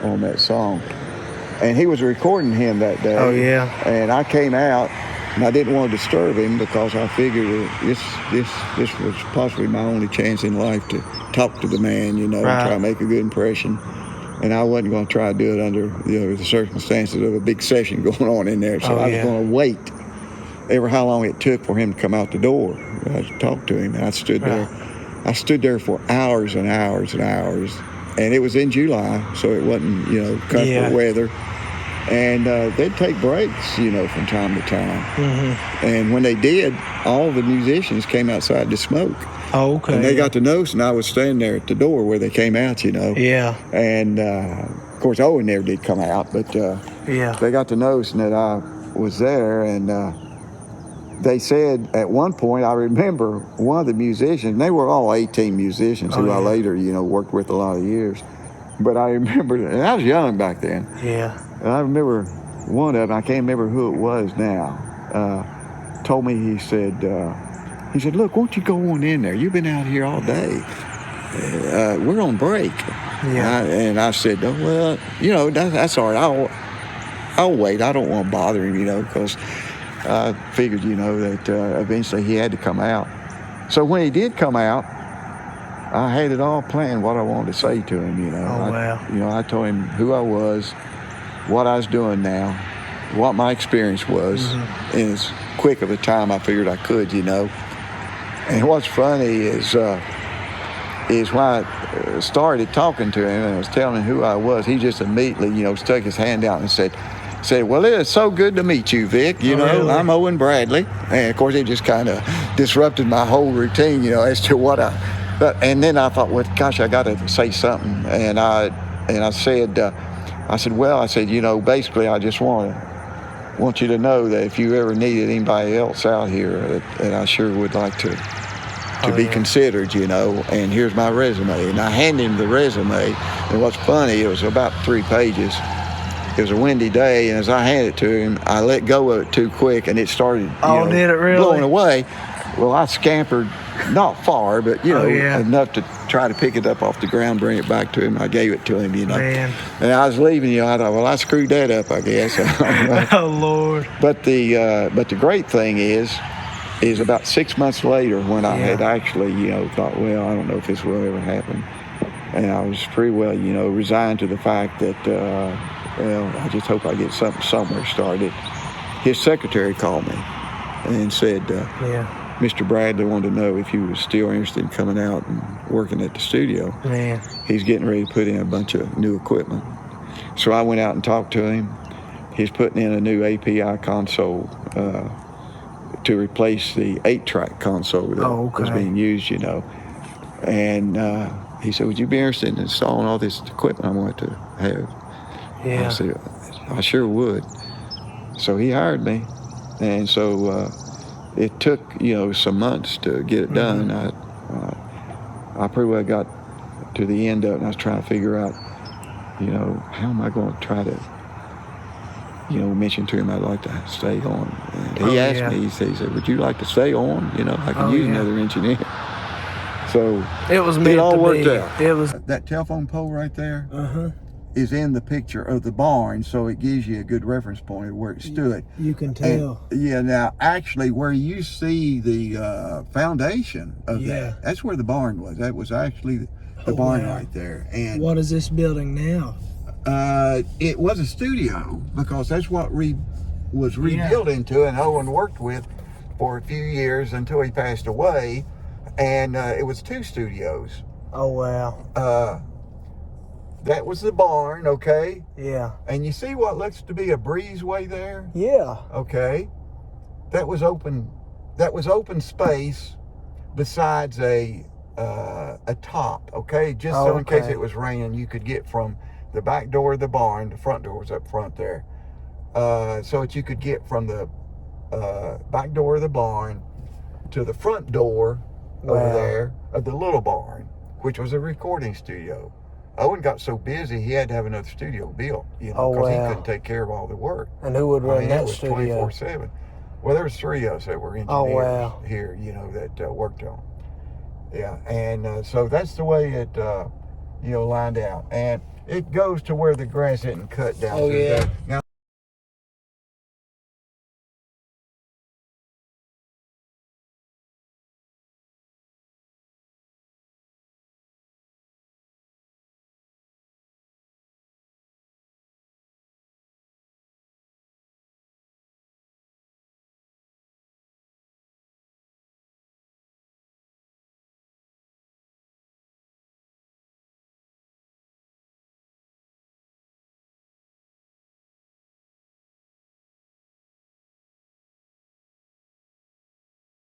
on that song. And he was recording him that day. Oh, yeah. And I came out, and I didn't want to disturb him because I figured this was possibly my only chance in life to talk to the man, you know, and try to make a good impression. And I wasn't going to try to do it under the circumstances of a big session going on in there. So I was going to wait ever how long it took for him to come out the door. I talked to him, and I stood there. I stood there for hours and hours and hours. And it was in July, so it wasn't, you know, comfortable weather. And they'd take breaks, you know, from time to time. Mm-hmm. And when they did, all the musicians came outside to smoke. Oh, okay. And they got to noticing I was standing there at the door where they came out, you know. Yeah. And, of course, Owen never did come out, but they got to noticing that I was there. And they said at one point, I remember one of the musicians, they were all 18 musicians who I later, you know, worked with a lot of years. But I remember, and I was young back then. Yeah. And I remember one of them, I can't remember who it was now, told me, he said, look, won't you go on in there? You've been out here all day. We're on break. Yeah. And I said, oh, well, you know, that's all right. I'll wait. I don't want to bother him, you know, because I figured, you know, that eventually he had to come out. So when he did come out, I had it all planned what I wanted to say to him, you know. I told him who I was, what I was doing now, what my experience was, in as quick of a time I figured I could, you know. And what's funny is when I started talking to him and I was telling him who I was, he just immediately, you know, stuck his hand out and said, well, it is so good to meet you, Vic. You know, really? I'm Owen Bradley. And, of course, it just kind of disrupted my whole routine, you know, as to what and then I thought, well, gosh, I got to say something. And I said, you know, basically, I just want you to know that if you ever needed anybody else out here, that I sure would like to be considered, you know, and here's my resume. And I handed him the resume, and what's funny, it was about 3 pages. It was a windy day, and as I handed it to him, I let go of it too quick, and it started did it really? Blowing away. Well, I scampered, not far, but, you know, enough to try to pick it up off the ground, bring it back to him. I gave it to him, you know. Man. And I was leaving, you know, I thought, well, I screwed that up, I guess. Oh, Lord. But the great thing is about 6 months later when I had actually, you know, thought, well, I don't know if this will ever happen. And I was pretty well, you know, resigned to the fact that, I just hope I get something somewhere started. His secretary called me and said, Mr. Bradley wanted to know if you was still interested in coming out and working at the studio. Man. He's getting ready to put in a bunch of new equipment. So I went out and talked to him. He's putting in a new API console to replace the 8-track console that was being used, you know. And he said, would you be interested in installing all this equipment I wanted to have? Yeah. I said, I sure would. So he hired me. And so it took, you know, some months to get it done. I pretty well got to the end of it, and I was trying to figure out, you know, how am I going to try to, you know, mention to him I'd like to stay on. And he asked me, he said, would you like to stay on? You know, I can use another engineer. So it was meant it all to worked be. out. It was that telephone pole right there. Is in the picture of the barn, so it gives you a good reference point of where it stood. You can tell. And, now actually where you see the foundation of that's where the barn was. That was actually the barn right there. And what is this building now? It was a studio because that's what was rebuilt into, and Owen worked with for a few years until he passed away. And it was 2 studios. Oh, wow. That was the barn, okay? Yeah. And you see what looks to be a breezeway there? Yeah. Okay. That was open space besides a top, okay? Just so in case it was raining, you could get from the back door of the barn, the front door was up front there, so that you could get from the back door of the barn to the front door over there of the little barn, which was a recording studio. Owen got so busy he had to have another studio built, you know, because he couldn't take care of all the work. And who would run that studio? 24/7. Well, there was 3 of us that were engineers here, you know, that worked on. Yeah, and so that's the way it, you know, lined out. And it goes to where the grass isn't cut down. Oh, through yeah. there. Now,